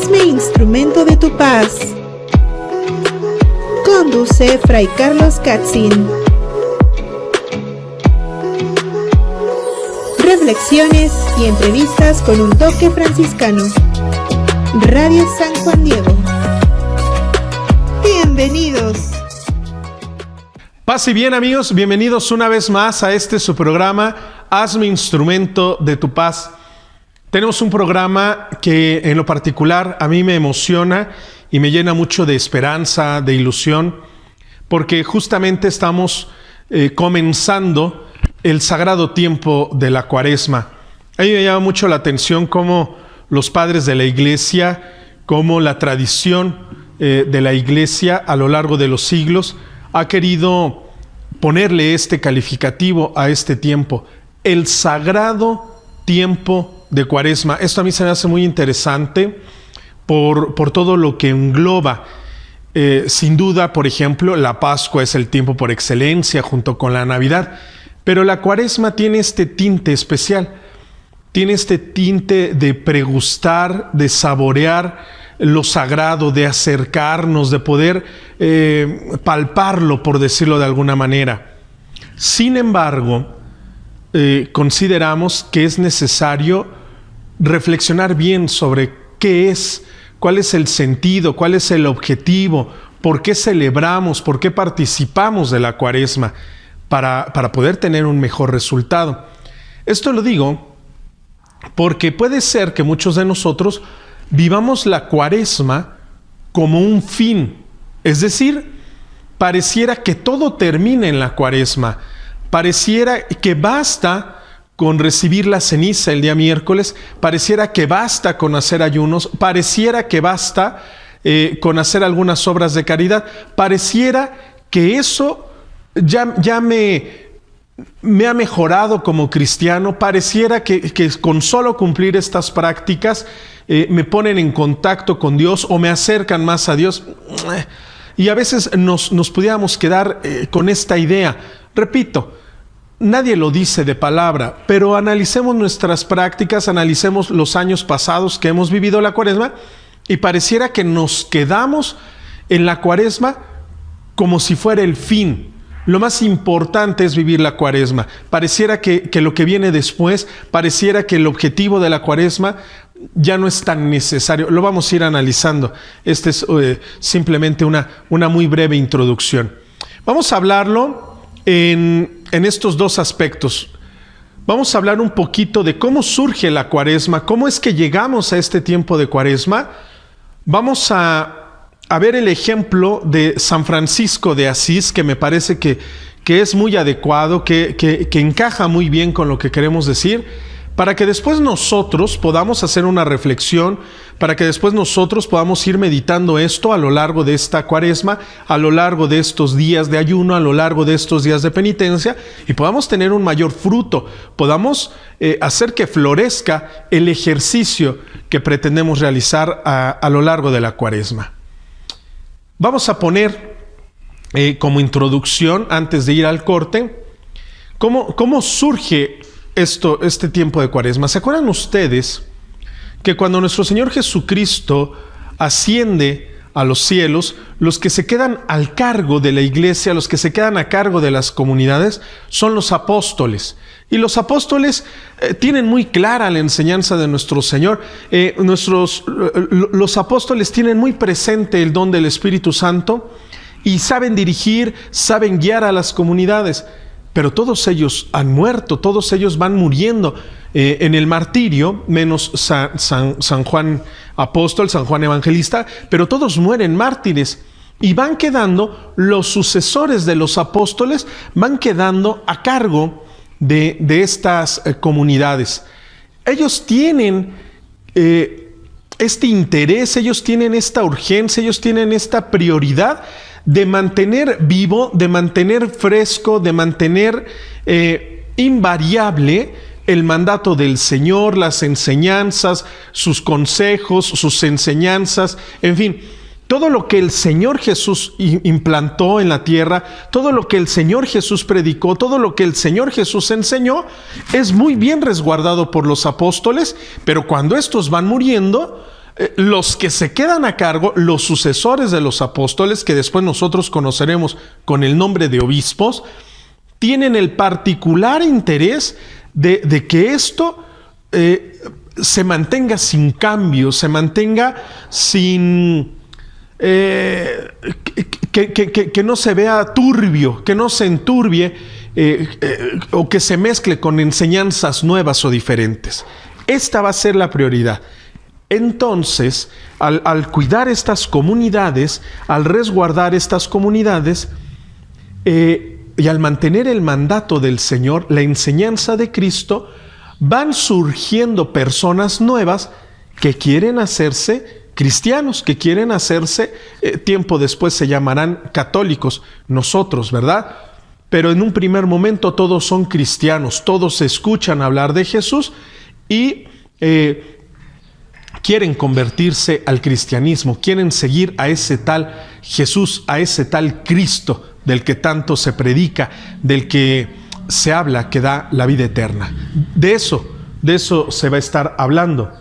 Hazme instrumento de tu paz. Conduce Fray Carlos Katzin. Reflexiones y entrevistas con un toque franciscano. Radio San Juan Diego. Bienvenidos. Paz y bien, amigos, bienvenidos una vez más a su programa, Hazme instrumento de tu paz. Tenemos un programa que en lo particular a mí me emociona y me llena mucho de esperanza, de ilusión, porque justamente estamos comenzando el sagrado tiempo de la Cuaresma. A mí me llama mucho la atención cómo los padres de la Iglesia, cómo la tradición de la Iglesia a lo largo de los siglos ha querido ponerle este calificativo a este tiempo, el sagrado tiempo de Cuaresma. Esto a mí se me hace muy interesante por todo lo que engloba. Sin duda, por ejemplo, la Pascua es el tiempo por excelencia junto con la Navidad, pero la Cuaresma tiene este tinte especial, tiene este tinte de pregustar, de saborear lo sagrado, de acercarnos, de poder palparlo, por decirlo de alguna manera. Sin embargo, consideramos que es necesario reflexionar bien sobre qué es, cuál es el sentido, cuál es el objetivo, por qué celebramos, por qué participamos de la Cuaresma, para poder tener un mejor resultado. Esto lo digo porque puede ser que muchos de nosotros vivamos la Cuaresma como un fin, es decir, pareciera que todo termina en la Cuaresma, pareciera que basta con recibir la ceniza el día miércoles, pareciera que basta con hacer ayunos, pareciera que basta con hacer algunas obras de caridad, pareciera que eso ya me ha mejorado como cristiano, pareciera que con solo cumplir estas prácticas me ponen en contacto con Dios o me acercan más a Dios. Y a veces nos pudiéramos quedar con esta idea. Repito, nadie lo dice de palabra, pero analicemos nuestras prácticas, analicemos los años pasados que hemos vivido la Cuaresma y pareciera que nos quedamos en la Cuaresma como si fuera el fin. Lo más importante es vivir la Cuaresma. Pareciera que lo que viene después, pareciera que el objetivo de la Cuaresma ya no es tan necesario. Lo vamos a ir analizando. Esta es simplemente una muy breve introducción. Vamos a hablarlo en estos dos aspectos. Vamos a hablar un poquito de cómo surge la Cuaresma, cómo es que llegamos a este tiempo de Cuaresma. Vamos a ver el ejemplo de San Francisco de Asís, que me parece que es muy adecuado, que encaja muy bien con lo que queremos decir, para que después nosotros podamos hacer una reflexión, para que después nosotros podamos ir meditando esto a lo largo de esta Cuaresma, a lo largo de estos días de ayuno, a lo largo de estos días de penitencia, y podamos tener un mayor fruto, podamos hacer que florezca el ejercicio que pretendemos realizar a lo largo de la Cuaresma. Vamos a poner como introducción, antes de ir al corte, cómo surge este tiempo de Cuaresma. ¿Se acuerdan ustedes que cuando nuestro Señor Jesucristo asciende a los cielos, los que se quedan al cargo de la iglesia, los que se quedan a cargo de las comunidades, son los apóstoles? Y los apóstoles tienen muy clara la enseñanza de nuestro Señor. Los apóstoles tienen muy presente el don del Espíritu Santo y saben dirigir, saben guiar a las comunidades. Pero todos ellos han muerto, todos ellos van muriendo en el martirio, menos San Juan Apóstol, San Juan Evangelista, pero todos mueren mártires. Y van quedando los sucesores de los apóstoles, van quedando a cargo de estas comunidades. Ellos tienen este interés, ellos tienen esta urgencia, ellos tienen esta prioridad de mantener vivo, de mantener fresco, de mantener invariable el mandato del Señor, las enseñanzas, sus consejos, sus enseñanzas, en fin, todo lo que el Señor Jesús implantó en la tierra, todo lo que el Señor Jesús predicó, todo lo que el Señor Jesús enseñó, es muy bien resguardado por los apóstoles, pero cuando estos van muriendo, Los que se quedan a cargo, los sucesores de los apóstoles, que después nosotros conoceremos con el nombre de obispos, tienen el particular interés de que esto se mantenga sin cambio, se mantenga sin... que no se vea turbio, que no se enturbie o que se mezcle con enseñanzas nuevas o diferentes. Esta va a ser la prioridad. Entonces, al cuidar estas comunidades, al resguardar estas comunidades y al mantener el mandato del Señor, la enseñanza de Cristo, van surgiendo personas nuevas que quieren hacerse cristianos, que quieren hacerse, tiempo después se llamarán católicos, nosotros, ¿verdad? Pero en un primer momento todos son cristianos, todos escuchan hablar de Jesús y quieren convertirse al cristianismo, quieren seguir a ese tal Jesús, a ese tal Cristo del que tanto se predica, del que se habla, que da la vida eterna. De eso se va a estar hablando.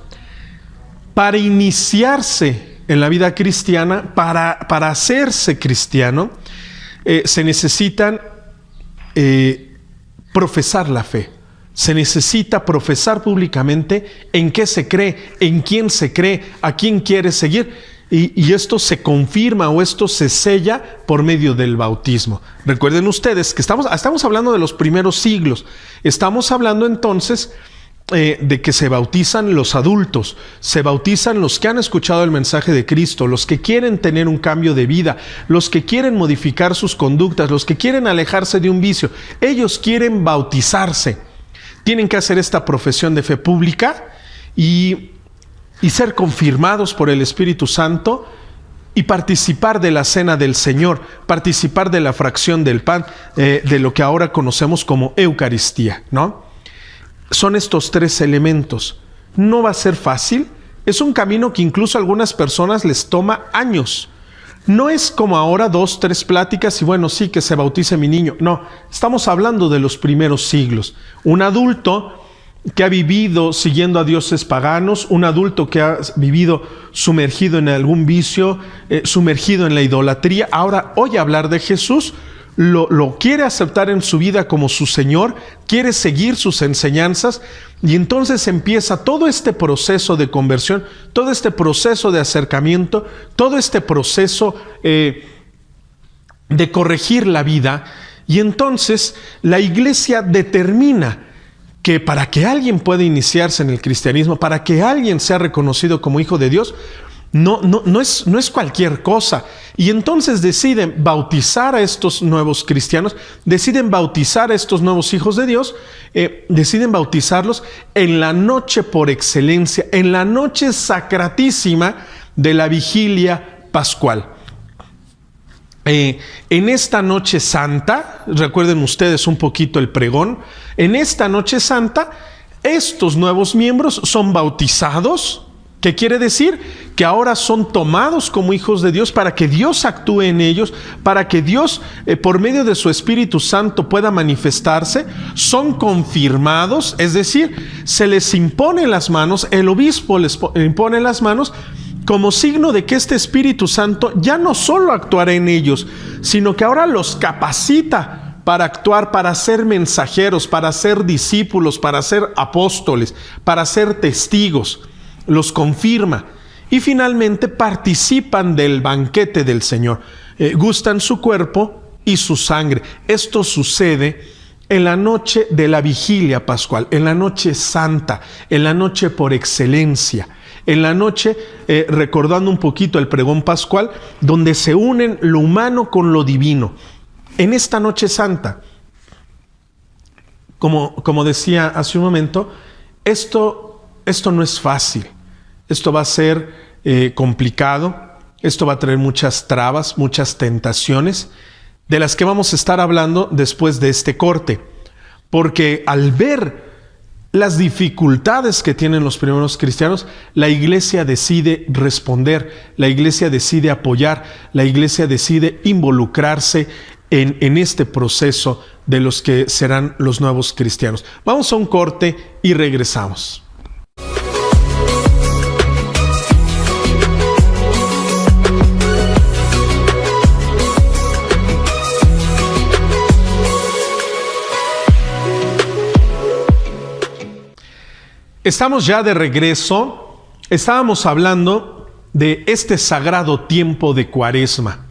Para iniciarse en la vida cristiana, para hacerse cristiano, se necesitan profesar la fe. Se necesita profesar públicamente en qué se cree, en quién se cree, a quién quiere seguir. Y esto se confirma o esto se sella por medio del bautismo. Recuerden ustedes que estamos hablando de los primeros siglos. Estamos hablando entonces de que se bautizan los adultos, se bautizan los que han escuchado el mensaje de Cristo, los que quieren tener un cambio de vida, los que quieren modificar sus conductas, los que quieren alejarse de un vicio. Ellos quieren bautizarse. Tienen que hacer esta profesión de fe pública y ser confirmados por el Espíritu Santo y participar de la cena del Señor, participar de la fracción del pan, de lo que ahora conocemos como Eucaristía, ¿no? Son estos tres elementos. No va a ser fácil. Es un camino que incluso a algunas personas les toma años. No es como ahora 2, 3 pláticas y bueno, sí, que se bautice mi niño. No, estamos hablando de los primeros siglos. Un adulto que ha vivido siguiendo a dioses paganos, un adulto que ha vivido sumergido en algún vicio, sumergido en la idolatría, ahora oye hablar de Jesús, lo quiere aceptar en su vida como su Señor, quiere seguir sus enseñanzas y entonces empieza todo este proceso de conversión, todo este proceso de acercamiento, todo este proceso de corregir la vida. Y entonces la Iglesia determina que para que alguien pueda iniciarse en el cristianismo, para que alguien sea reconocido como hijo de Dios, no es cualquier cosa. Y entonces deciden bautizar a estos nuevos cristianos, deciden bautizar a estos nuevos hijos de Dios, deciden bautizarlos en la noche por excelencia, en la noche sacratísima de la vigilia pascual. En esta noche santa, recuerden ustedes un poquito el pregón, en esta noche santa, estos nuevos miembros son bautizados. ¿Qué quiere decir? Que ahora son tomados como hijos de Dios para que Dios actúe en ellos, para que Dios, por medio de su Espíritu Santo, pueda manifestarse. Son confirmados, es decir, se les impone las manos, el obispo les impone las manos como signo de que este Espíritu Santo ya no solo actuará en ellos, sino que ahora los capacita para actuar, para ser mensajeros, para ser discípulos, para ser apóstoles, para ser testigos. Los confirma y finalmente participan del banquete del Señor, gustan su cuerpo y su sangre. Esto sucede en la noche de la vigilia pascual, en la noche santa, en la noche por excelencia, en la noche, recordando un poquito el pregón pascual, donde se unen lo humano con lo divino. En esta noche santa, como decía hace un momento, esto no es fácil, esto va a ser complicado, esto va a traer muchas trabas, muchas tentaciones, de las que vamos a estar hablando después de este corte, porque al ver las dificultades que tienen los primeros cristianos, la Iglesia decide responder, la Iglesia decide apoyar, la Iglesia decide involucrarse en este proceso de los que serán los nuevos cristianos. Vamos a un corte y regresamos. Estamos ya de regreso. Estábamos hablando de este sagrado tiempo de Cuaresma.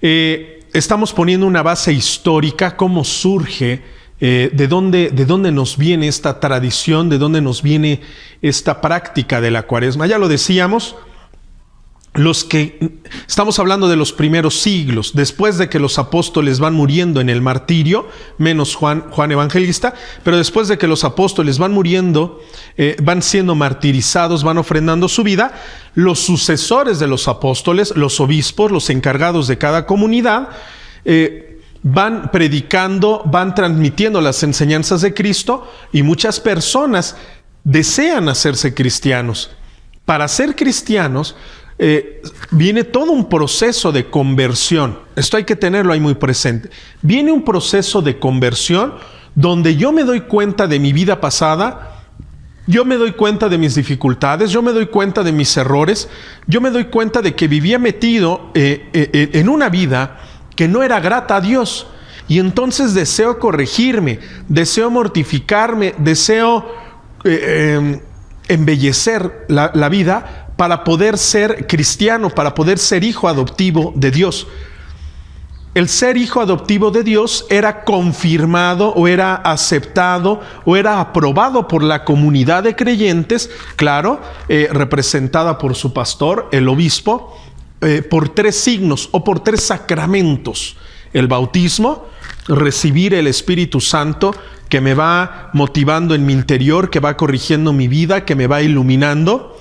Estamos poniendo una base histórica, cómo surge, de dónde nos viene esta tradición, de dónde nos viene esta práctica de la Cuaresma. Ya lo decíamos, estamos hablando de los primeros siglos, después de que los apóstoles van muriendo en el martirio, menos Juan Evangelista, pero después de que los apóstoles van muriendo, van siendo martirizados, van ofrendando su vida, los sucesores de los apóstoles, los obispos, los encargados de cada comunidad, van predicando, van transmitiendo las enseñanzas de Cristo, y muchas personas desean hacerse cristianos. Para ser cristianos, viene todo un proceso de conversión. Esto hay que tenerlo ahí muy presente. Viene un proceso de conversión donde yo me doy cuenta de mi vida pasada, yo me doy cuenta de mis dificultades, yo me doy cuenta de mis errores, yo me doy cuenta de que vivía metido en una vida que no era grata a Dios, y entonces deseo corregirme, deseo mortificarme, deseo embellecer la vida para poder ser cristiano, para poder ser hijo adoptivo de Dios. El ser hijo adoptivo de Dios era confirmado o era aceptado o era aprobado por la comunidad de creyentes, claro, representada por su pastor, el obispo, por 3 signos o por 3 sacramentos. El bautismo, recibir el Espíritu Santo que me va motivando en mi interior, que va corrigiendo mi vida, que me va iluminando.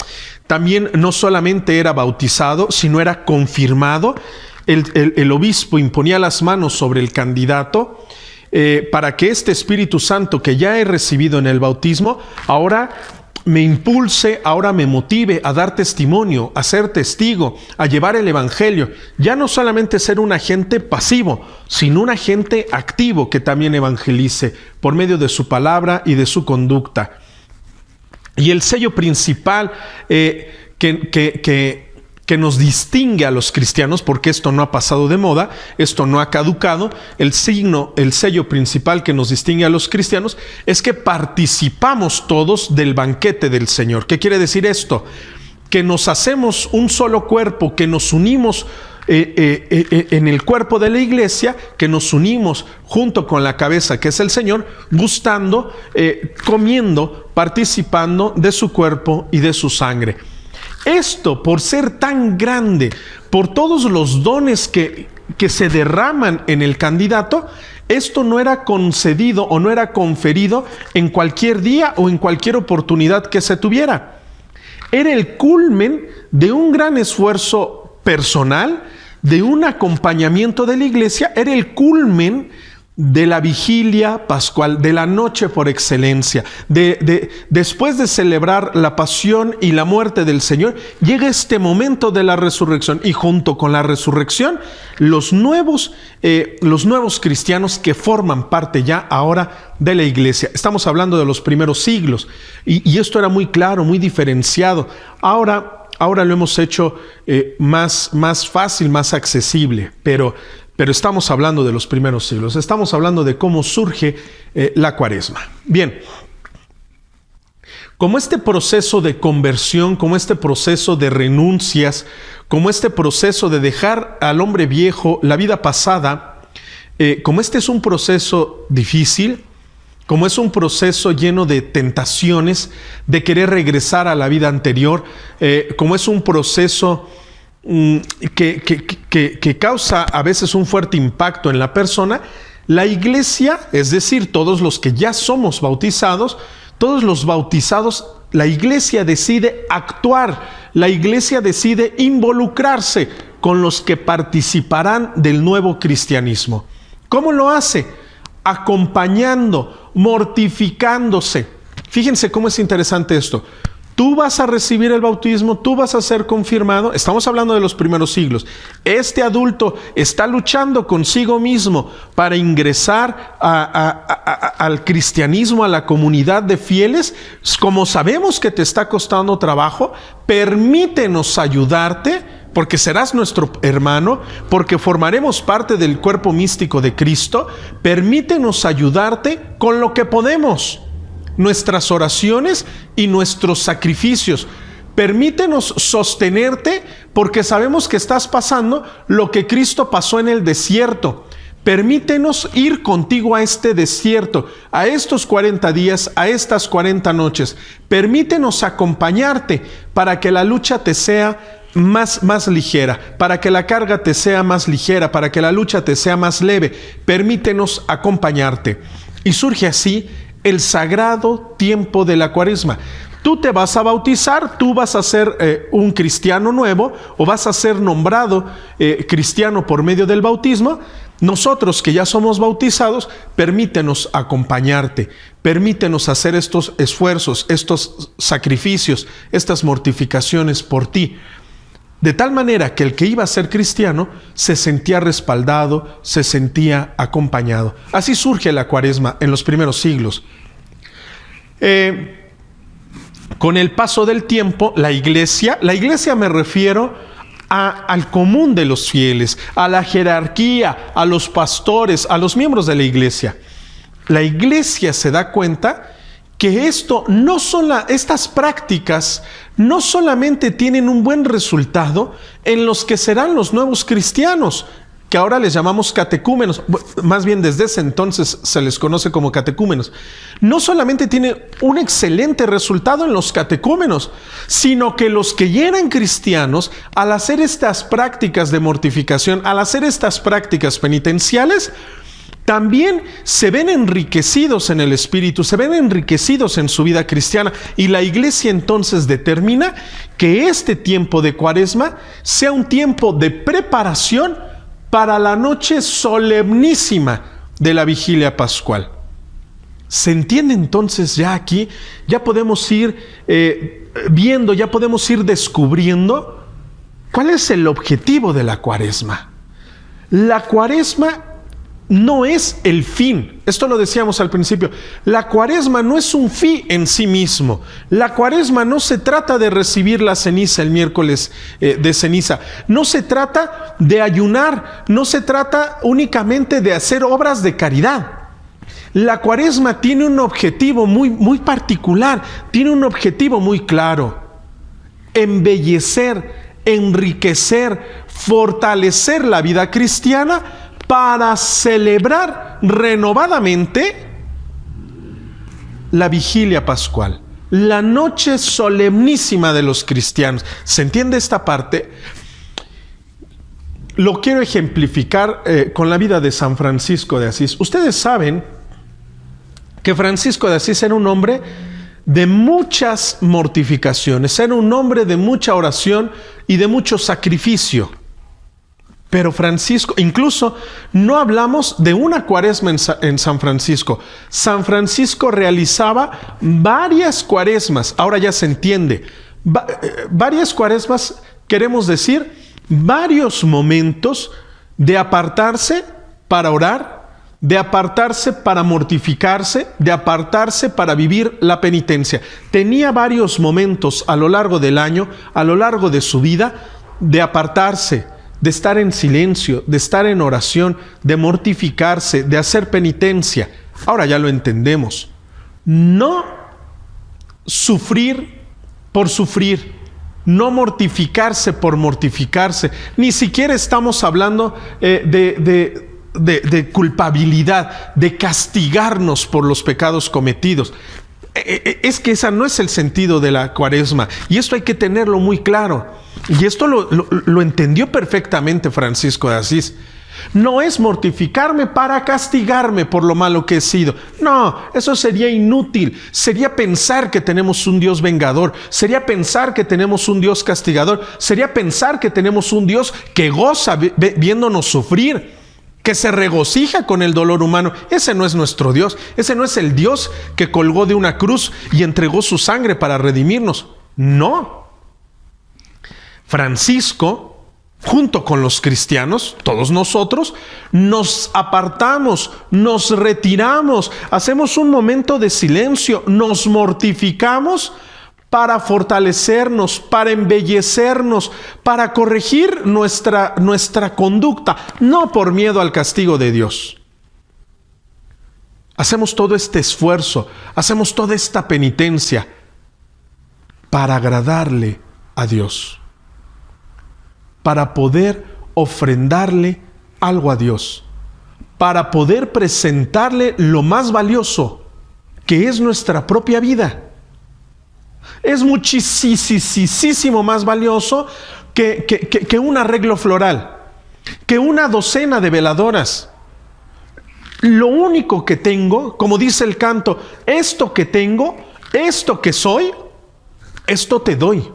También no solamente era bautizado, sino era confirmado. El obispo imponía las manos sobre el candidato para que este Espíritu Santo que ya he recibido en el bautismo, ahora me impulse, ahora me motive a dar testimonio, a ser testigo, a llevar el evangelio. Ya no solamente ser un agente pasivo, sino un agente activo que también evangelice por medio de su palabra y de su conducta. Y el sello principal que nos distingue a los cristianos, porque esto no ha pasado de moda, esto no ha caducado, el sello principal que nos distingue a los cristianos es que participamos todos del banquete del Señor. ¿Qué quiere decir esto? Que nos hacemos un solo cuerpo, que nos unimos en el cuerpo de la iglesia, que nos unimos junto con la cabeza que es el Señor, gustando, comiendo, participando de su cuerpo y de su sangre. Esto, por ser tan grande, por todos los dones que se derraman en el candidato, esto no era concedido o no era conferido en cualquier día o en cualquier oportunidad que se tuviera. Era el culmen de un gran esfuerzo personal, de un acompañamiento de la iglesia, era el culmen de la vigilia pascual, de la noche por excelencia. Después de celebrar la pasión y la muerte del Señor, llega este momento de la resurrección, y junto con la resurrección, los nuevos cristianos que forman parte ya ahora de la iglesia. Estamos hablando de los primeros siglos, y esto era muy claro, muy diferenciado. Ahora lo hemos hecho más fácil, más accesible, pero estamos hablando de los primeros siglos. Estamos hablando de cómo surge la Cuaresma. Bien, como este proceso de conversión, como este proceso de renuncias, como este proceso de dejar al hombre viejo la vida pasada, como este es un proceso difícil, como es un proceso lleno de tentaciones, de querer regresar a la vida anterior, como es un proceso que causa a veces un fuerte impacto en la persona, la iglesia, es decir, todos los que ya somos bautizados, todos los bautizados, la iglesia decide actuar, la iglesia decide involucrarse con los que participarán del nuevo cristianismo. ¿Cómo lo hace? Acompañando, mortificándose. Fíjense cómo es interesante esto. Tú vas a recibir el bautismo, tú vas a ser confirmado. Estamos hablando de los primeros siglos. Este adulto está luchando consigo mismo para ingresar al cristianismo, a la comunidad de fieles. Como sabemos que te está costando trabajo, permítenos ayudarte, porque serás nuestro hermano, porque formaremos parte del cuerpo místico de Cristo. Permítenos ayudarte con lo que podemos. nuestras oraciones y nuestros sacrificios. Permítenos sostenerte porque sabemos que estás pasando lo que Cristo pasó en el desierto. Permítenos ir contigo a este desierto, a estos 40 días, a estas 40 noches. Permítenos acompañarte para que la lucha te sea más ligera, para que la carga te sea más ligera, para que la lucha te sea más leve. Permítenos acompañarte. Y surge así el sagrado tiempo de la Cuaresma. Tú te vas a bautizar, tú vas a ser un cristiano nuevo o vas a ser nombrado cristiano por medio del bautismo. Nosotros que ya somos bautizados, permítenos acompañarte, permítenos hacer estos esfuerzos, estos sacrificios, estas mortificaciones por ti. De tal manera que el que iba a ser cristiano se sentía respaldado, se sentía acompañado. Así surge la Cuaresma en los primeros siglos. Con el paso del tiempo, la iglesia me refiero al común de los fieles, a la jerarquía, a los pastores, a los miembros de la iglesia. La iglesia se da cuenta que estas prácticas no solamente tienen un buen resultado en los que serán los nuevos cristianos, que ahora les llamamos catecúmenos, más bien desde ese entonces se les conoce como catecúmenos. No solamente tiene un excelente resultado en los catecúmenos, sino que los que ya eran cristianos, al hacer estas prácticas de mortificación, al hacer estas prácticas penitenciales, también se ven enriquecidos en el espíritu, se ven enriquecidos en su vida cristiana, y la iglesia entonces determina que este tiempo de Cuaresma sea un tiempo de preparación para la noche solemnísima de la vigilia pascual. ¿Se entiende entonces ya aquí? Ya podemos ir viendo, ya podemos ir descubriendo cuál es el objetivo de la Cuaresma. La Cuaresma no es el fin. Esto lo decíamos al principio. La Cuaresma no es un fin en sí mismo. La Cuaresma no se trata de recibir la ceniza el miércoles de ceniza. No se trata de ayunar. No se trata únicamente de hacer obras de caridad. La Cuaresma tiene un objetivo muy particular. Tiene un objetivo muy claro. Embellecer, enriquecer, fortalecer la vida cristiana para celebrar renovadamente la vigilia pascual, la noche solemnísima de los cristianos. ¿Se entiende esta parte? Lo quiero ejemplificar con la vida de San Francisco de Asís. Ustedes saben que Francisco de Asís era un hombre de muchas mortificaciones, era un hombre de mucha oración y de mucho sacrificio. Pero Francisco, incluso no hablamos de una cuaresma en San Francisco. San Francisco realizaba varias cuaresmas. Ahora ya se entiende. Varias cuaresmas, queremos decir, varios momentos de apartarse para orar, de apartarse para mortificarse, de apartarse para vivir la penitencia. Tenía varios momentos a lo largo del año, a lo largo de su vida, de apartarse, de estar en silencio, de estar en oración, de mortificarse, de hacer penitencia. Ahora ya lo entendemos. No sufrir por sufrir, no mortificarse por mortificarse. Ni siquiera estamos hablando de culpabilidad, de castigarnos por los pecados cometidos. Es que ese no es el sentido de la Cuaresma, y esto hay que tenerlo muy claro. Y esto lo entendió perfectamente Francisco de Asís. No es mortificarme para castigarme por lo malo que he sido. No, eso sería inútil. Sería pensar que tenemos un Dios vengador. Sería pensar que tenemos un Dios castigador. Sería pensar que tenemos un Dios que goza viéndonos sufrir, que se regocija con el dolor humano. Ese no es nuestro Dios. Ese no es el Dios que colgó de una cruz y entregó su sangre para redimirnos. No. Francisco, junto con los cristianos, todos nosotros, nos apartamos, nos retiramos, hacemos un momento de silencio, nos mortificamos para fortalecernos, para embellecernos, para corregir nuestra conducta, no por miedo al castigo de Dios. hacemos todo este esfuerzo, hacemos toda esta penitencia para agradarle a Dios, para poder ofrendarle algo a Dios, para poder presentarle lo más valioso, que es nuestra propia vida. Es muchísimo más valioso que un arreglo floral, que una docena de veladoras. Lo único que tengo, como dice el canto, esto que tengo, esto que soy, esto te doy.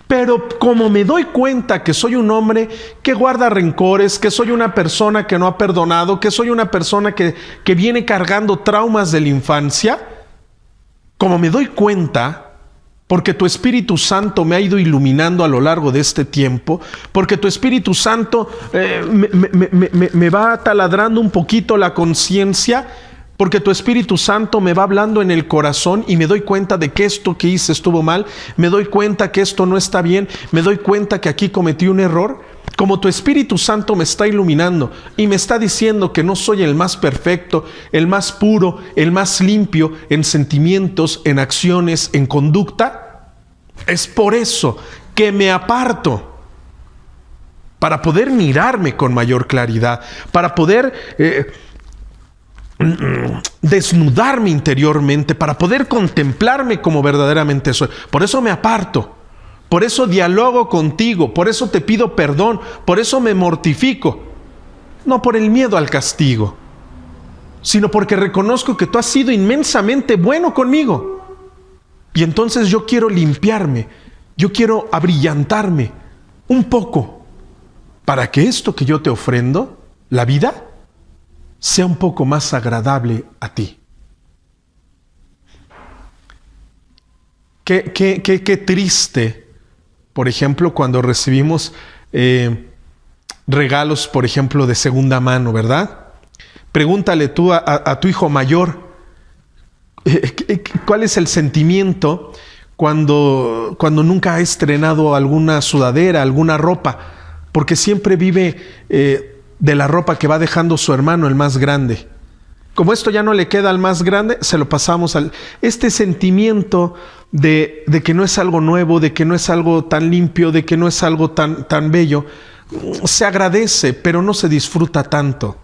Pero como me doy cuenta que soy un hombre que guarda rencores, que soy una persona que no ha perdonado, que soy una persona que viene cargando traumas de la infancia, como me doy cuenta, porque tu Espíritu Santo me ha ido iluminando a lo largo de este tiempo, porque tu Espíritu Santo me va taladrando un poquito la conciencia, porque tu Espíritu Santo me va hablando en el corazón y me doy cuenta de que esto que hice estuvo mal, me doy cuenta que esto no está bien, me doy cuenta que aquí cometí un error. Como tu Espíritu Santo me está iluminando y me está diciendo que no soy el más perfecto, el más puro, el más limpio en sentimientos, en acciones, en conducta, es por eso que me aparto, para poder mirarme con mayor claridad, para poder desnudarme interiormente, para poder contemplarme como verdaderamente soy. Por eso me aparto. Por eso dialogo contigo, por eso te pido perdón, por eso me mortifico. No por el miedo al castigo, sino porque reconozco que tú has sido inmensamente bueno conmigo. Y entonces yo quiero limpiarme, yo quiero abrillantarme un poco, para que esto que yo te ofrendo, la vida, sea un poco más agradable a ti. Qué triste, por ejemplo, cuando recibimos regalos, por ejemplo, de segunda mano, ¿verdad? Pregúntale tú a tu hijo mayor, ¿cuál es el sentimiento cuando nunca ha estrenado alguna sudadera, alguna ropa? Porque siempre vive de la ropa que va dejando su hermano, el más grande. Como esto ya no le queda al más grande, se lo pasamos al... Este sentimiento de que no es algo nuevo, de que no es algo tan limpio, de que no es algo tan bello, se agradece, pero no se disfruta tanto.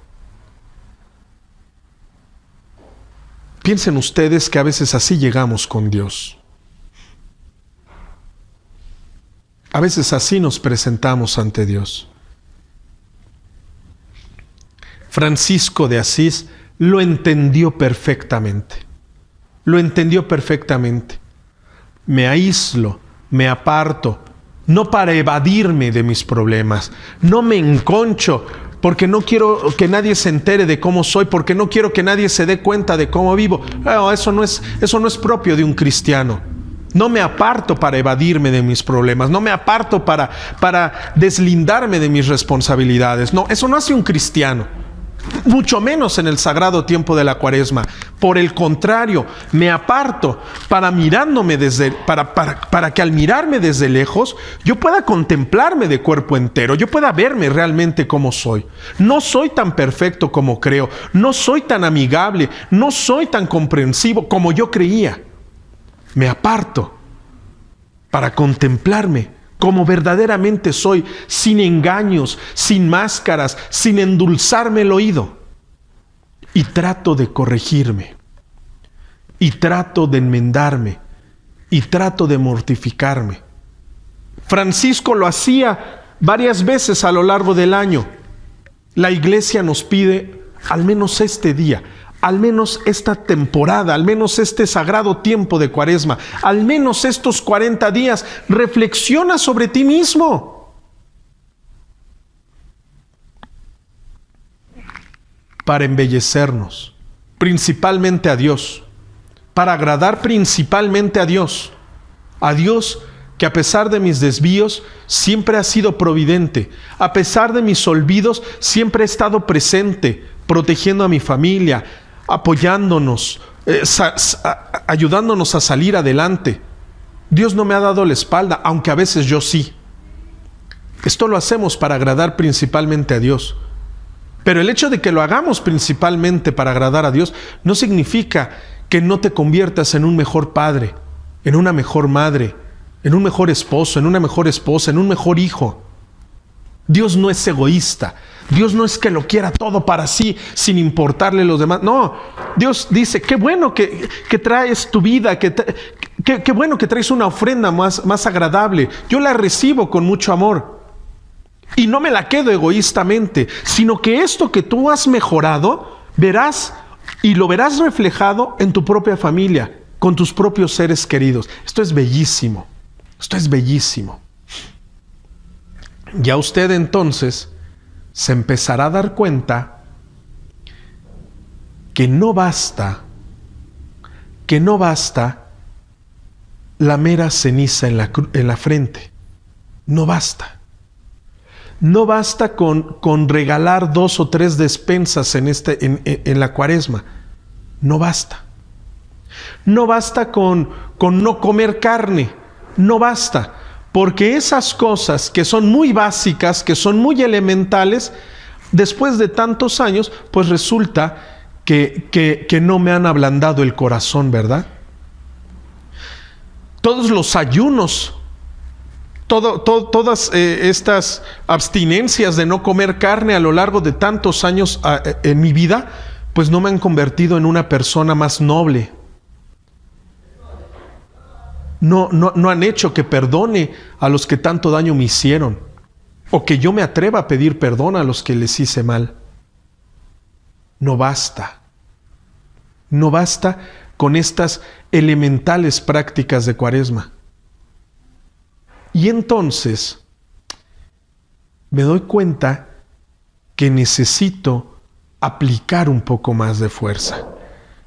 Piensen ustedes que a veces así llegamos con Dios. A veces así nos presentamos ante Dios. Francisco de Asís lo entendió perfectamente. Lo entendió perfectamente. Me aíslo, me aparto, no para evadirme de mis problemas. No me enconcho porque no quiero que nadie se entere de cómo soy, porque no quiero que nadie se dé cuenta de cómo vivo. No, eso no es propio de un cristiano. No me aparto para evadirme de mis problemas. No me aparto para deslindarme de mis responsabilidades. No, eso no hace un cristiano. Mucho menos en el sagrado tiempo de la Cuaresma. Por el contrario, me aparto para que al mirarme desde lejos yo pueda contemplarme de cuerpo entero, yo pueda verme realmente como soy. No soy tan perfecto como creo, no soy tan amigable, no soy tan comprensivo como yo creía. Me aparto para contemplarme como verdaderamente soy, sin engaños, sin máscaras, sin endulzarme el oído. Y trato de corregirme, y trato de enmendarme, y trato de mortificarme. Francisco lo hacía varias veces a lo largo del año. La Iglesia nos pide, al menos este día, al menos esta temporada, al menos este sagrado tiempo de Cuaresma, al menos estos 40 días, reflexiona sobre ti mismo. Para embellecernos, principalmente a Dios, para agradar principalmente a Dios que a pesar de mis desvíos siempre ha sido providente, a pesar de mis olvidos siempre ha estado presente, protegiendo a mi familia, apoyándonos, ayudándonos a salir adelante. Dios no me ha dado la espalda, aunque a veces yo sí. Esto lo hacemos para agradar principalmente a Dios. Pero el hecho de que lo hagamos principalmente para agradar a Dios no significa que no te conviertas en un mejor padre, en una mejor madre, en un mejor esposo, en una mejor esposa, en un mejor hijo. Dios no es egoísta. Dios no es que lo quiera todo para sí, sin importarle los demás. No, Dios dice, qué bueno que traes tu vida, qué bueno que traes una ofrenda más agradable. Yo la recibo con mucho amor. Y no me la quedo egoístamente, sino que esto que tú has mejorado, verás y lo verás reflejado en tu propia familia, con tus propios seres queridos. Esto es bellísimo. Esto es bellísimo. Ya usted entonces se empezará a dar cuenta que no basta la mera ceniza en la frente. No basta. No basta con regalar 2 o 3 despensas en la Cuaresma. No basta. No basta con no comer carne. No basta. Porque esas cosas que son muy básicas, que son muy elementales, después de tantos años, pues resulta que no me han ablandado el corazón, ¿verdad? Todos los ayunos, todas estas abstinencias de no comer carne a lo largo de tantos años en mi vida, pues no me han convertido en una persona más noble. No han hecho que perdone a los que tanto daño me hicieron, o que yo me atreva a pedir perdón a los que les hice mal. No basta. No basta con estas elementales prácticas de Cuaresma. Y entonces me doy cuenta que necesito aplicar un poco más de fuerza.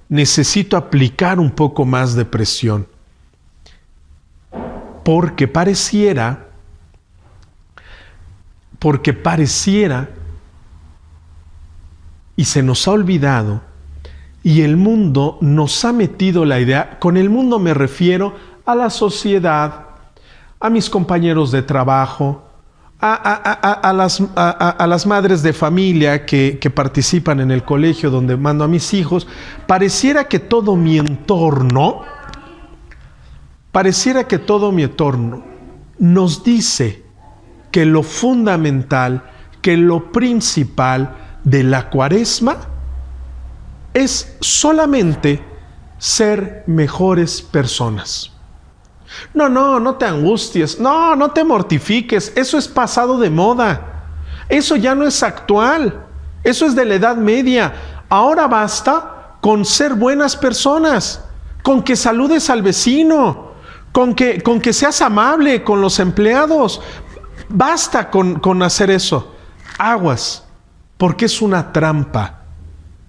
Necesito aplicar un poco más de presión. Porque pareciera y se nos ha olvidado, y el mundo nos ha metido la idea. Con el mundo me refiero a la sociedad, a mis compañeros de trabajo, a las madres de familia que participan en el colegio donde mando a mis hijos. Pareciera que todo mi entorno nos dice que lo fundamental, que lo principal de la Cuaresma es solamente ser mejores personas. No te angusties, no te mortifiques, eso es pasado de moda, eso ya no es actual, eso es de la Edad Media. Ahora basta con ser buenas personas, con que saludes al vecino, con que seas amable con los empleados. Basta con hacer eso. Aguas, porque es una trampa.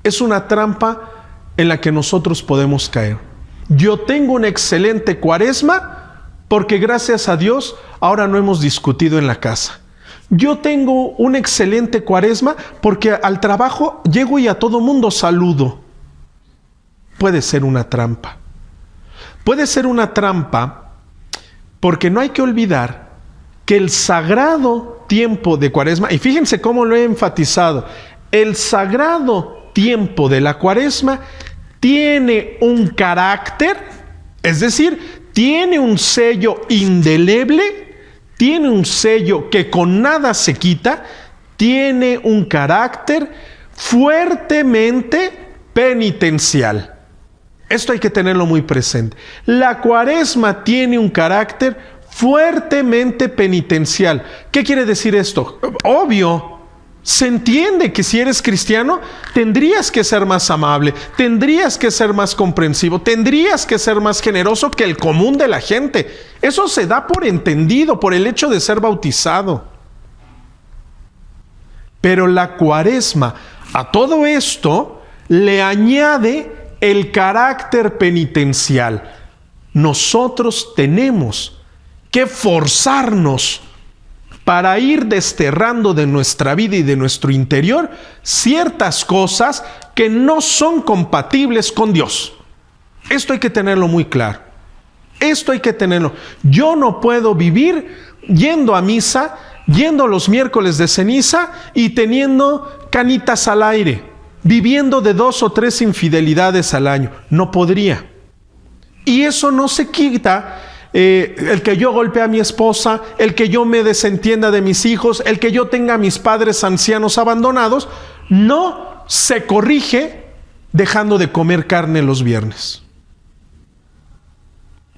Es una trampa en la que nosotros podemos caer. Yo tengo una excelente Cuaresma porque gracias a Dios ahora no hemos discutido en la casa. Yo tengo una excelente Cuaresma porque al trabajo llego y a todo mundo saludo. Puede ser una trampa. Puede ser una trampa porque no hay que olvidar que el sagrado tiempo de Cuaresma, y fíjense cómo lo he enfatizado, el sagrado tiempo de la Cuaresma tiene un carácter, es decir, tiene un sello indeleble, tiene un sello que con nada se quita, tiene un carácter fuertemente penitencial. Esto hay que tenerlo muy presente. La Cuaresma tiene un carácter fuertemente penitencial. ¿Qué quiere decir esto? Obvio, se entiende que si eres cristiano, tendrías que ser más amable, tendrías que ser más comprensivo, tendrías que ser más generoso que el común de la gente. Eso se da por entendido, por el hecho de ser bautizado. Pero la Cuaresma, a todo esto, le añade el carácter penitencial. Nosotros tenemos que forzarnos para ir desterrando de nuestra vida y de nuestro interior ciertas cosas que no son compatibles con Dios. Esto hay que tenerlo muy claro. Esto hay que tenerlo. Yo no puedo vivir yendo a misa yendo los miércoles de ceniza y teniendo canitas al aire, viviendo de 2 o 3 infidelidades al año. No podría. Y eso no se quita. El que yo golpee a mi esposa, el que yo me desentienda de mis hijos, el que yo tenga a mis padres ancianos abandonados, no se corrige dejando de comer carne los viernes.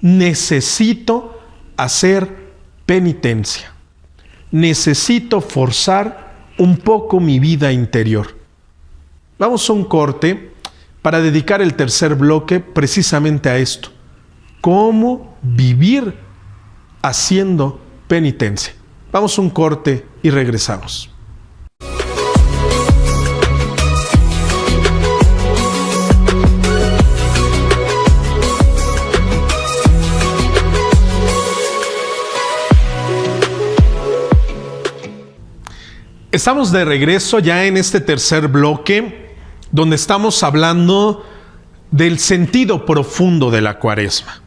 Necesito hacer penitencia. Necesito forzar un poco mi vida interior. Vamos a un corte para dedicar el tercer bloque precisamente a esto. ¿Cómo vivir haciendo penitencia? Vamos a un corte y regresamos. Estamos de regreso ya en este tercer bloque, donde estamos hablando del sentido profundo de la Cuaresma.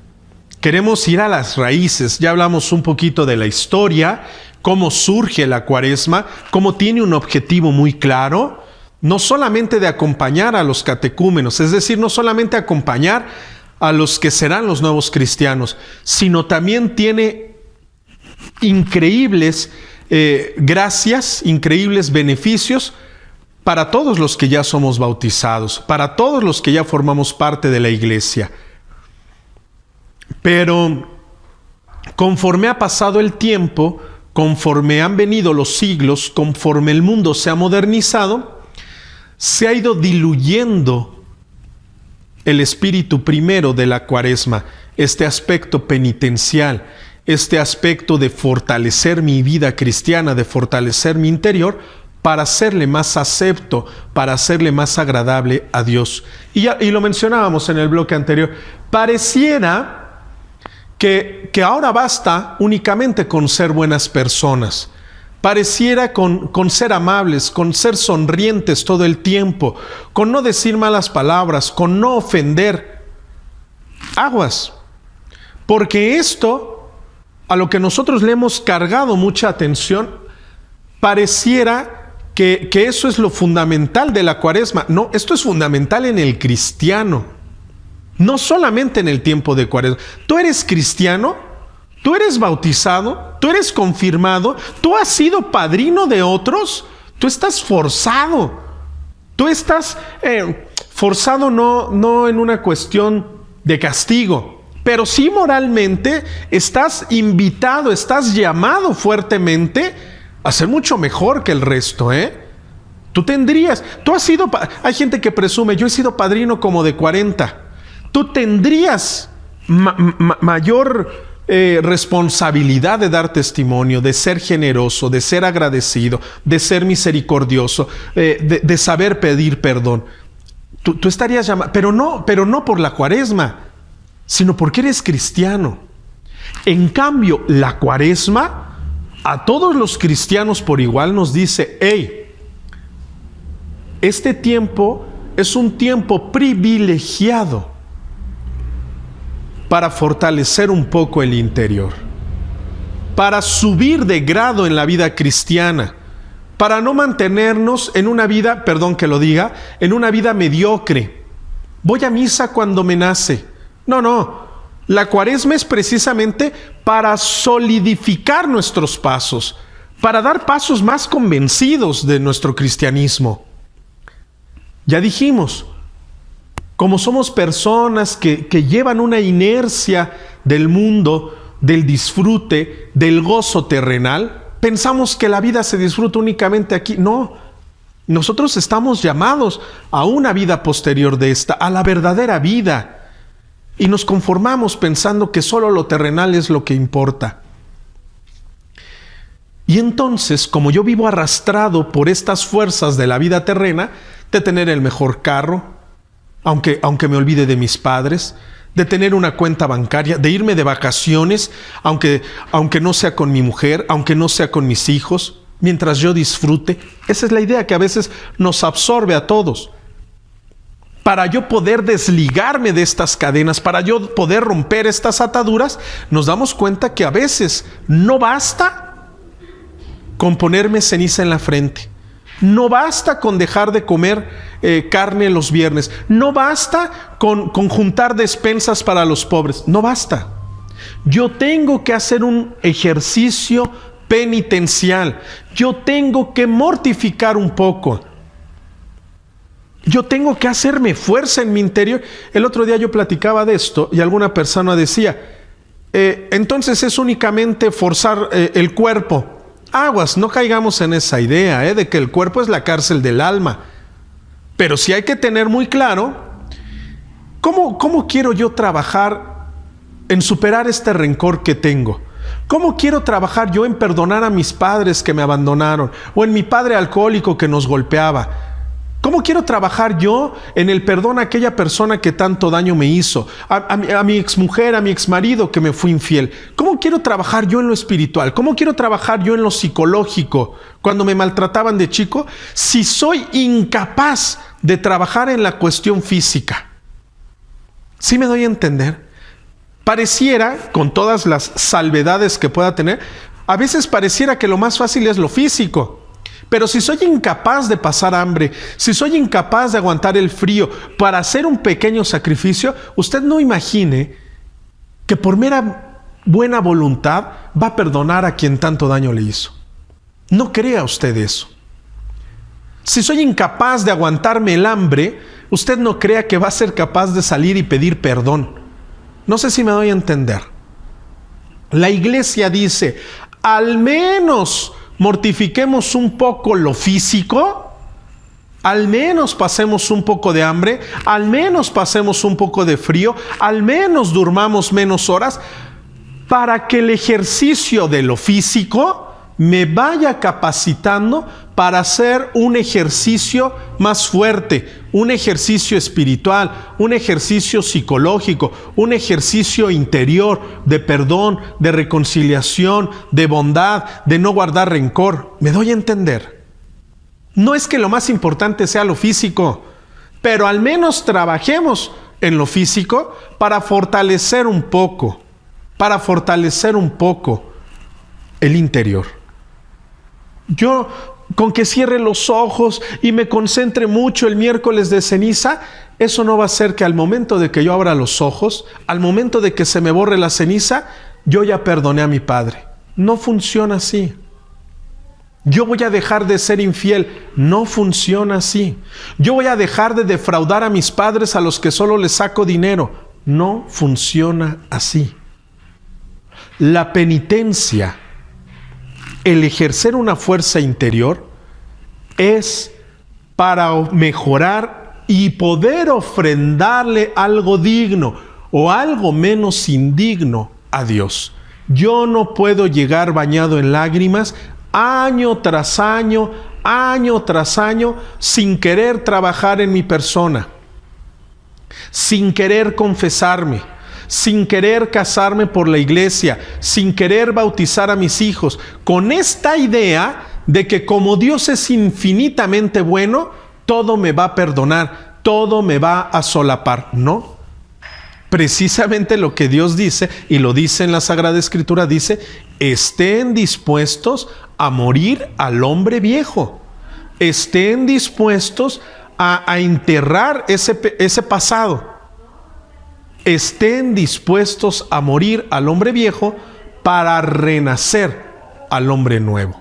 Queremos ir a las raíces. Ya hablamos un poquito de la historia, cómo surge la Cuaresma, cómo tiene un objetivo muy claro, no solamente de acompañar a los catecúmenos, es decir, no solamente acompañar a los que serán los nuevos cristianos, sino también tiene increíbles gracias, increíbles beneficios para todos los que ya somos bautizados, para todos los que ya formamos parte de la iglesia. Pero conforme ha pasado el tiempo, conforme han venido los siglos, conforme el mundo se ha modernizado, se ha ido diluyendo el espíritu primero de la Cuaresma, este aspecto penitencial, este aspecto de fortalecer mi vida cristiana, de fortalecer mi interior, para hacerle más acepto, para hacerle más agradable a Dios. Y lo mencionábamos en el bloque anterior, pareciera que ahora basta únicamente con ser buenas personas. Pareciera con ser amables, con ser sonrientes todo el tiempo, con no decir malas palabras, con no ofender. Aguas. Porque esto, a lo que nosotros le hemos cargado mucha atención, pareciera que eso es lo fundamental de la Cuaresma. No, esto es fundamental en el cristiano. No solamente en el tiempo de Cuaresma. Tú eres cristiano, tú eres bautizado, tú eres confirmado, tú has sido padrino de otros, tú estás forzado. Tú estás forzado no en una cuestión de castigo, pero sí moralmente estás invitado, estás llamado fuertemente a ser mucho mejor que el resto, Tú has sido, hay gente que presume, yo he sido padrino como de 40. Tú tendrías mayor responsabilidad de dar testimonio, de ser generoso, de ser agradecido, de ser misericordioso, de saber pedir perdón. Tú estarías llamado, pero no por la Cuaresma, sino porque eres cristiano. En cambio, la Cuaresma a todos los cristianos por igual nos dice, hey, este tiempo es un tiempo privilegiado para fortalecer un poco el interior, para subir de grado en la vida cristiana, para no mantenernos en una vida, perdón que lo diga, en una vida mediocre. Voy a misa cuando me nace. No. La Cuaresma es precisamente para solidificar nuestros pasos, para dar pasos más convencidos de nuestro cristianismo. Ya dijimos, como somos personas que llevan una inercia del mundo, del disfrute, del gozo terrenal, pensamos que la vida se disfruta únicamente aquí. No, nosotros estamos llamados a una vida posterior de esta, a la verdadera vida. Y nos conformamos pensando que solo lo terrenal es lo que importa. Y entonces, como yo vivo arrastrado por estas fuerzas de la vida terrena, de tener el mejor carro, aunque me olvide de mis padres, de tener una cuenta bancaria, de irme de vacaciones, aunque no sea con mi mujer, aunque no sea con mis hijos, mientras yo disfrute. Esa es la idea que a veces nos absorbe a todos. Para yo poder desligarme de estas cadenas, para yo poder romper estas ataduras, nos damos cuenta que a veces no basta con ponerme ceniza en la frente. No basta con dejar de comer carne los viernes. No basta con juntar despensas para los pobres. No basta. Yo tengo que hacer un ejercicio penitencial. Yo tengo que mortificar un poco. Yo tengo que hacerme fuerza en mi interior. El otro día yo platicaba de esto y alguna persona decía, entonces es únicamente forzar el cuerpo. Aguas, no caigamos en esa idea de que el cuerpo es la cárcel del alma. Pero sí hay que tener muy claro cómo quiero yo trabajar en superar este rencor que tengo. ¿Cómo quiero trabajar yo en perdonar a mis padres que me abandonaron? O en mi padre alcohólico que nos golpeaba. ¿Cómo quiero trabajar yo en el perdón a aquella persona que tanto daño me hizo? A mi exmujer, a mi exmarido que me fue infiel. ¿Cómo quiero trabajar yo en lo espiritual? ¿Cómo quiero trabajar yo en lo psicológico cuando me maltrataban de chico? Si soy incapaz de trabajar en la cuestión física. ¿Sí me doy a entender? Pareciera, con todas las salvedades que pueda tener, a veces pareciera que lo más fácil es lo físico. Pero si soy incapaz de pasar hambre, si soy incapaz de aguantar el frío para hacer un pequeño sacrificio, usted no imagine que por mera buena voluntad va a perdonar a quien tanto daño le hizo. No crea usted eso. Si soy incapaz de aguantarme el hambre, usted no crea que va a ser capaz de salir y pedir perdón. No sé si me doy a entender. La iglesia dice, al menos mortifiquemos un poco lo físico, al menos pasemos un poco de hambre, al menos pasemos un poco de frío, al menos durmamos menos horas, para que el ejercicio de lo físico me vaya capacitando para hacer un ejercicio más fuerte, un ejercicio espiritual, un ejercicio psicológico, un ejercicio interior de perdón, de reconciliación, de bondad, de no guardar rencor. ¿Me doy a entender? No es que lo más importante sea lo físico, pero al menos trabajemos en lo físico para fortalecer un poco el interior. Yo, con que cierre los ojos y me concentre mucho el miércoles de ceniza, eso no va a hacer que al momento de que yo abra los ojos, al momento de que se me borre la ceniza, yo ya perdoné a mi padre. No funciona así. Yo voy a dejar de ser infiel. No funciona así. Yo voy a dejar de defraudar a mis padres a los que solo les saco dinero. No funciona así. La penitencia, el ejercer una fuerza interior, es para mejorar y poder ofrendarle algo digno o algo menos indigno a Dios. Yo no puedo llegar bañado en lágrimas año tras año, sin querer trabajar en mi persona, sin querer confesarme, sin querer casarme por la iglesia, sin querer bautizar a mis hijos, con esta idea de que como Dios es infinitamente bueno, todo me va a perdonar, todo me va a solapar. No. Precisamente lo que Dios dice, y lo dice en la Sagrada Escritura, dice, estén dispuestos a morir al hombre viejo. Estén dispuestos a enterrar ese pasado. Estén dispuestos a morir al hombre viejo para renacer al hombre nuevo.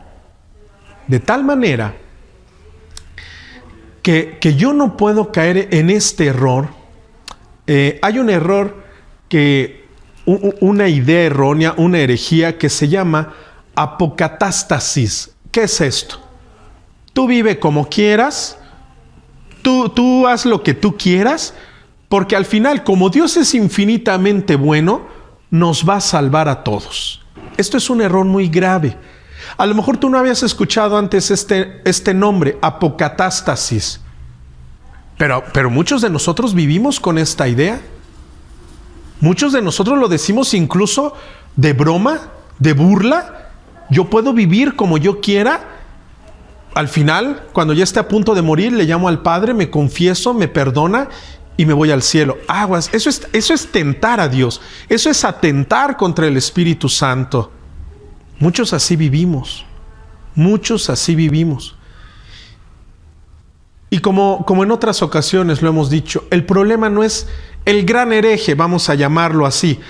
De tal manera que yo no puedo caer en este error. Hay un error, una idea errónea, una herejía que se llama apocatástasis. ¿Qué es esto? Tú vive como quieras, tú haz lo que tú quieras, porque al final, como Dios es infinitamente bueno, nos va a salvar a todos. Esto es un error muy grave. A lo mejor tú no habías escuchado antes este nombre, apocatástasis. Pero muchos de nosotros vivimos con esta idea. Muchos de nosotros lo decimos incluso de broma, de burla. Yo puedo vivir como yo quiera. Al final, cuando ya esté a punto de morir, le llamo al Padre, me confieso, me perdona y me voy al cielo. Aguas, eso es tentar a Dios. Eso es atentar contra el Espíritu Santo. Muchos así vivimos. Muchos así vivimos. Y como en otras ocasiones lo hemos dicho, el problema no es el gran hereje, vamos a llamarlo así.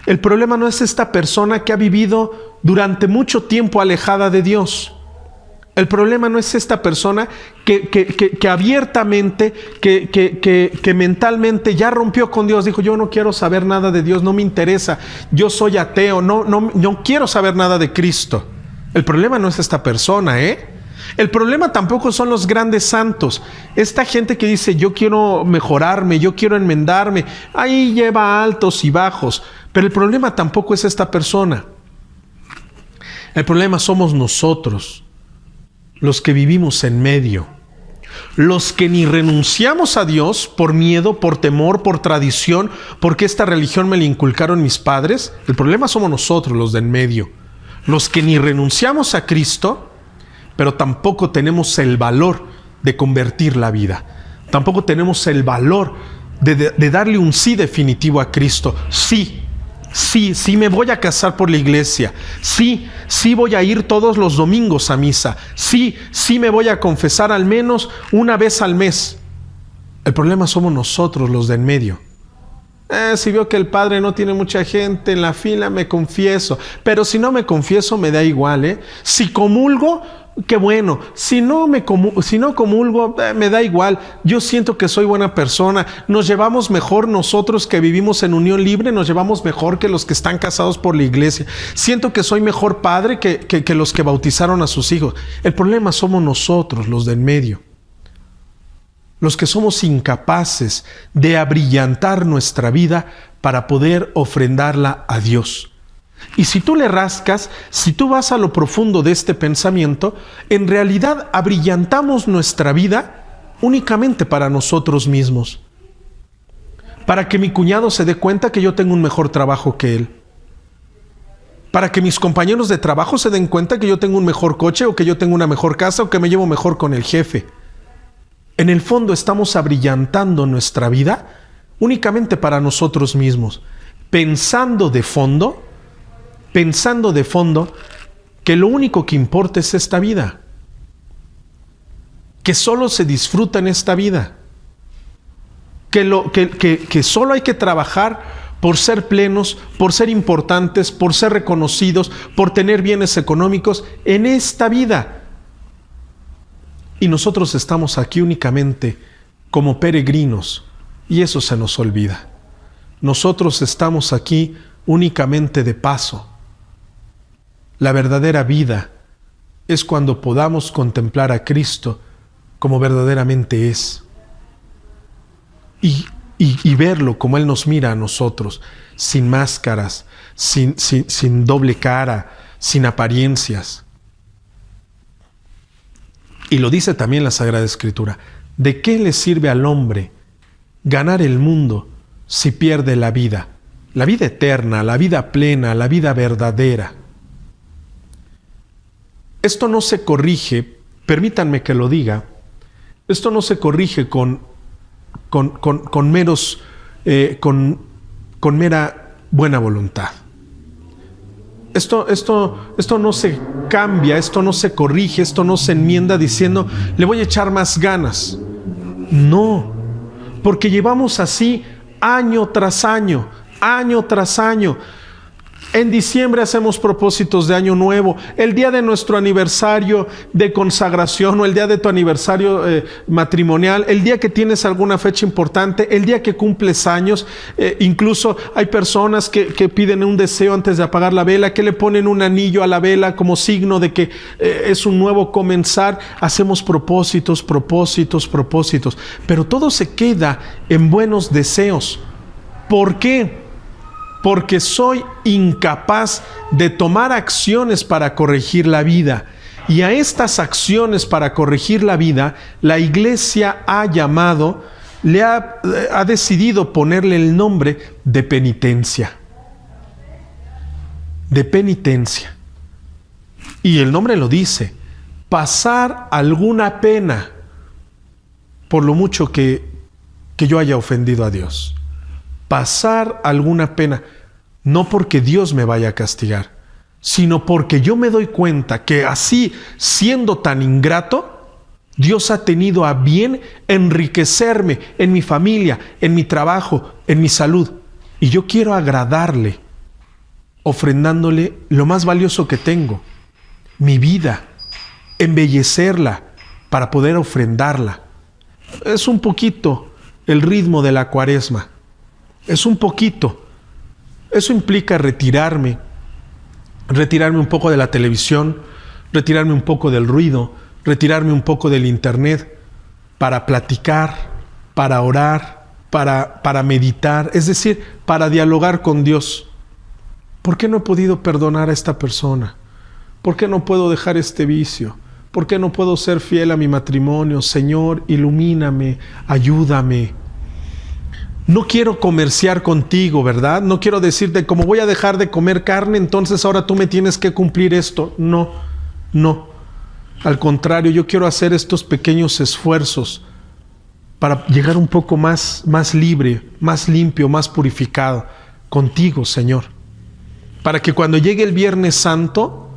El problema no es esta persona que ha vivido durante mucho tiempo alejada de Dios. El problema no es esta persona que abiertamente, que mentalmente ya rompió con Dios. Dijo, yo no quiero saber nada de Dios, no me interesa. Yo soy ateo, no quiero saber nada de Cristo. El problema no es esta persona, El problema tampoco son los grandes santos. Esta gente que dice, yo quiero mejorarme, yo quiero enmendarme. Ahí lleva altos y bajos. Pero el problema tampoco es esta persona. El problema somos nosotros, los que vivimos en medio, los que ni renunciamos a Dios por miedo, por temor, por tradición, porque esta religión me la inculcaron mis padres. El problema somos nosotros, los de en medio, los que ni renunciamos a Cristo, pero tampoco tenemos el valor de convertir la vida. Tampoco tenemos el valor de darle un sí definitivo a Cristo. Sí me voy a casar por la iglesia. Sí voy a ir todos los domingos a misa. Sí me voy a confesar al menos una vez al mes. El problema somos nosotros, los de en medio. Si veo que el padre no tiene mucha gente en la fila, me confieso. Pero si no me confieso, me da igual, Si comulgo, qué bueno. Si no comulgo, me da igual. Yo siento que soy buena persona. Nos llevamos mejor nosotros que vivimos en unión libre, nos llevamos mejor que los que están casados por la iglesia. Siento que soy mejor padre que los que bautizaron a sus hijos. El problema somos nosotros, los de en medio. Los que somos incapaces de abrillantar nuestra vida para poder ofrendarla a Dios. Y si tú le rascas, si tú vas a lo profundo de este pensamiento, en realidad abrillantamos nuestra vida únicamente para nosotros mismos. Para que mi cuñado se dé cuenta que yo tengo un mejor trabajo que él. Para que mis compañeros de trabajo se den cuenta que yo tengo un mejor coche, o que yo tengo una mejor casa, o que me llevo mejor con el jefe. En el fondo estamos abrillantando nuestra vida únicamente para nosotros mismos, pensando de fondo que lo único que importa es esta vida, que solo se disfruta en esta vida, que solo hay que trabajar por ser plenos, por ser importantes, por ser reconocidos, por tener bienes económicos en esta vida. Y nosotros estamos aquí únicamente como peregrinos, y eso se nos olvida. Nosotros estamos aquí únicamente de paso. La verdadera vida es cuando podamos contemplar a Cristo como verdaderamente es. Y verlo como Él nos mira a nosotros, sin máscaras, sin doble cara, sin apariencias. Y lo dice también la Sagrada Escritura. ¿De qué le sirve al hombre ganar el mundo si pierde la vida? La vida eterna, la vida plena, la vida verdadera. Esto no se corrige, permítanme que lo diga, esto no se corrige con mera buena voluntad. Esto no se cambia, esto no se corrige, esto no se enmienda diciendo, le voy a echar más ganas. No, porque llevamos así año tras año. En diciembre hacemos propósitos de año nuevo. El día de nuestro aniversario de consagración, o el día de tu aniversario matrimonial, el día que tienes alguna fecha importante, el día que cumples años. Incluso hay personas que piden un deseo antes de apagar la vela, que le ponen un anillo a la vela como signo de que es un nuevo comenzar. Hacemos propósitos. Pero todo se queda en buenos deseos. ¿Por qué? Porque soy incapaz de tomar acciones para corregir la vida. Y a estas acciones para corregir la vida, la Iglesia ha decidido ponerle el nombre de penitencia. De penitencia. Y el nombre lo dice, pasar alguna pena por lo mucho que yo haya ofendido a Dios. Pasar alguna pena, no porque Dios me vaya a castigar, sino porque yo me doy cuenta que así, siendo tan ingrato, Dios ha tenido a bien enriquecerme en mi familia, en mi trabajo, en mi salud. Y yo quiero agradarle, ofrendándole lo más valioso que tengo, mi vida, embellecerla para poder ofrendarla. Es un poquito el ritmo de la Cuaresma. Es un poquito. Eso implica retirarme un poco de la televisión, retirarme un poco del ruido, retirarme un poco del internet para platicar, para orar, para meditar, es decir, para dialogar con Dios. ¿Por qué no he podido perdonar a esta persona? ¿Por qué no puedo dejar este vicio? ¿Por qué no puedo ser fiel a mi matrimonio? Señor, ilumíname, ayúdame. No quiero comerciar contigo, ¿verdad? No quiero decirte, como voy a dejar de comer carne, entonces ahora tú me tienes que cumplir esto. No. Al contrario, yo quiero hacer estos pequeños esfuerzos para llegar un poco más libre, más limpio, más purificado contigo, Señor. Para que cuando llegue el Viernes Santo,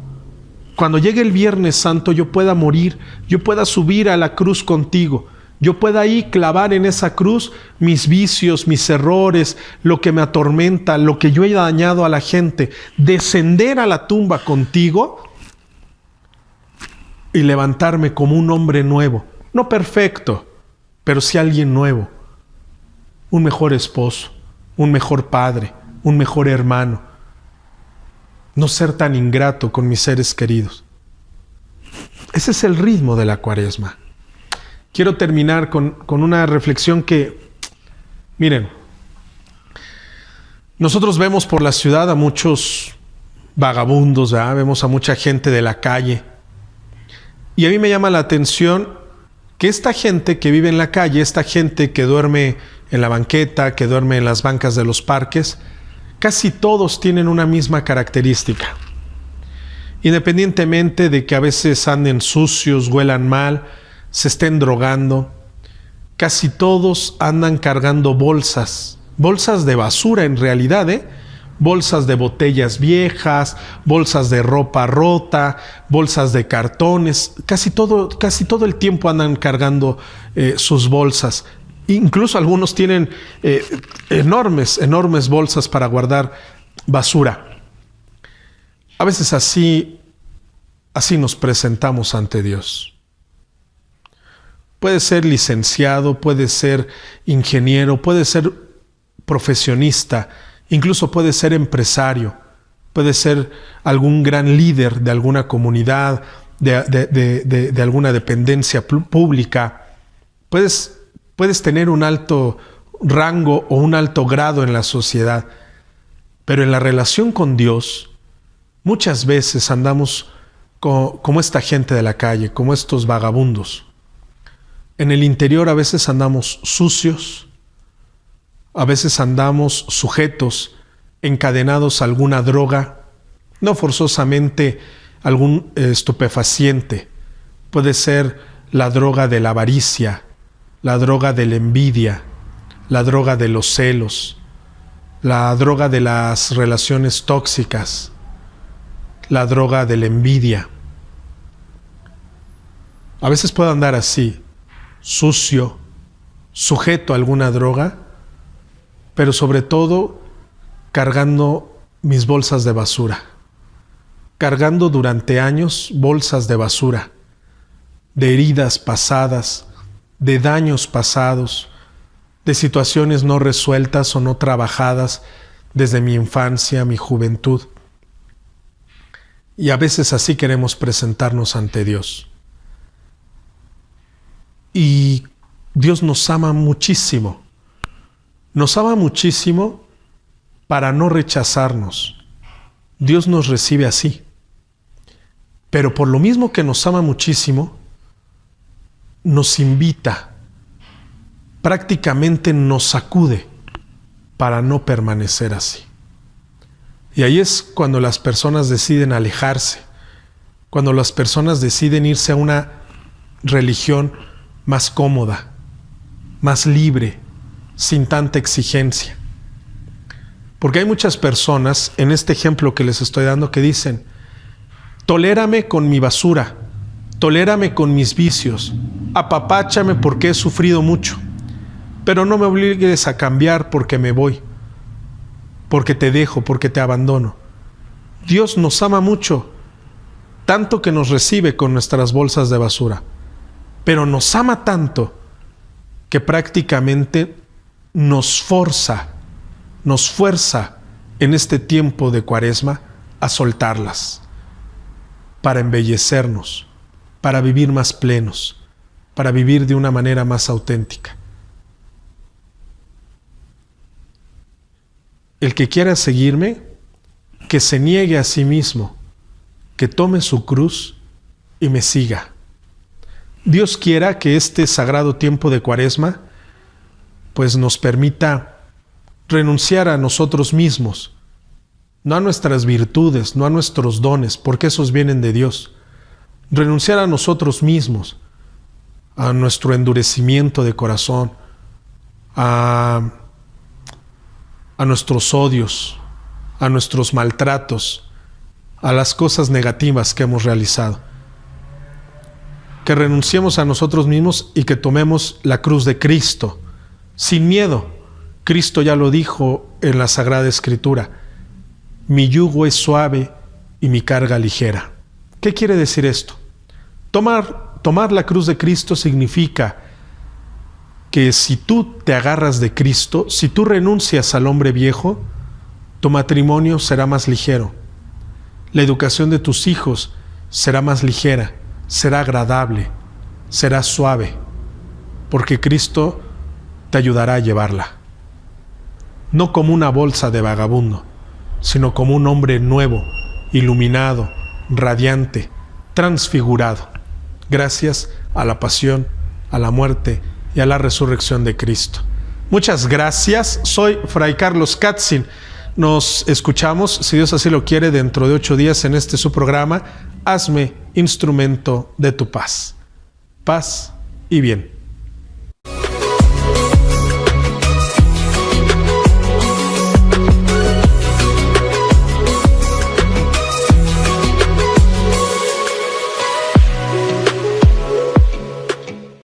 yo pueda morir, yo pueda subir a la cruz contigo. Yo pueda ahí clavar en esa cruz mis vicios, mis errores, lo que me atormenta, lo que yo he dañado a la gente, descender a la tumba contigo y levantarme como un hombre nuevo, no perfecto, pero sí alguien nuevo, un mejor esposo, un mejor padre, un mejor hermano, no ser tan ingrato con mis seres queridos. Ese es el ritmo de la Cuaresma. Quiero terminar con una reflexión que, miren, nosotros vemos por la ciudad a muchos vagabundos, ¿verdad? Vemos a mucha gente de la calle. Y a mí me llama la atención que esta gente que vive en la calle, esta gente que duerme en la banqueta, que duerme en las bancas de los parques, casi todos tienen una misma característica. Independientemente de que a veces anden sucios, huelan mal, se estén drogando, casi todos andan cargando bolsas de basura en realidad, bolsas de botellas viejas, bolsas de ropa rota, bolsas de cartones, casi todo el tiempo andan cargando sus bolsas. Incluso algunos tienen enormes bolsas para guardar basura. A veces así nos presentamos ante Dios. Puede ser licenciado, puede ser ingeniero, puede ser profesionista, incluso puede ser empresario, puede ser algún gran líder de alguna comunidad, de alguna dependencia pública. Puedes tener un alto rango o un alto grado en la sociedad, pero en la relación con Dios, muchas veces andamos como esta gente de la calle, como estos vagabundos. En el interior a veces andamos sucios, a veces andamos sujetos, encadenados a alguna droga, no forzosamente algún estupefaciente. Puede ser la droga de la avaricia, la droga de la envidia, la droga de los celos, la droga de las relaciones tóxicas, la droga de la envidia. A veces puedo andar así, sucio, sujeto a alguna droga, pero sobre todo cargando mis bolsas de basura, cargando durante años bolsas de basura, de heridas pasadas, de daños pasados, de situaciones no resueltas o no trabajadas desde mi infancia, mi juventud. Y a veces así queremos presentarnos ante Dios. Y Dios nos ama muchísimo. Nos ama muchísimo para no rechazarnos. Dios nos recibe así. Pero por lo mismo que nos ama muchísimo, nos invita, prácticamente nos sacude para no permanecer así. Y ahí es cuando las personas deciden alejarse, cuando las personas deciden irse a una religión más cómoda, más libre, sin tanta exigencia. Porque hay muchas personas, en este ejemplo que les estoy dando, que dicen, Tolérame con mi basura, tolérame con mis vicios, apapáchame porque he sufrido mucho, pero no me obligues a cambiar porque me voy, porque te dejo, porque te abandono. Dios nos ama mucho, tanto que nos recibe con nuestras bolsas de basura, pero nos ama tanto que prácticamente nos fuerza en este tiempo de Cuaresma a soltarlas, para embellecernos, para vivir más plenos, para vivir de una manera más auténtica. El que quiera seguirme, que se niegue a sí mismo, que tome su cruz y me siga. Dios quiera que este sagrado tiempo de Cuaresma pues nos permita renunciar a nosotros mismos, no a nuestras virtudes, no a nuestros dones, porque esos vienen de Dios. Renunciar a nosotros mismos, a nuestro endurecimiento de corazón, a nuestros odios, a nuestros maltratos, a las cosas negativas que hemos realizado. Que renunciemos a nosotros mismos y que tomemos la cruz de Cristo, sin miedo. Cristo ya lo dijo en la Sagrada Escritura: mi yugo es suave y mi carga ligera. ¿Qué quiere decir esto? Tomar la cruz de Cristo significa que si tú te agarras de Cristo, si tú renuncias al hombre viejo, tu matrimonio será más ligero. La educación de tus hijos será más ligera, será agradable, será suave, porque Cristo te ayudará a llevarla. No como una bolsa de vagabundo, sino como un hombre nuevo, iluminado, radiante, transfigurado, gracias a la pasión, a la muerte y a la resurrección de Cristo. Muchas gracias. Soy Fray Carlos Katzin. Nos escuchamos, si Dios así lo quiere, dentro de 8 días en este su programa, Hazme instrumento de tu paz. Paz y bien.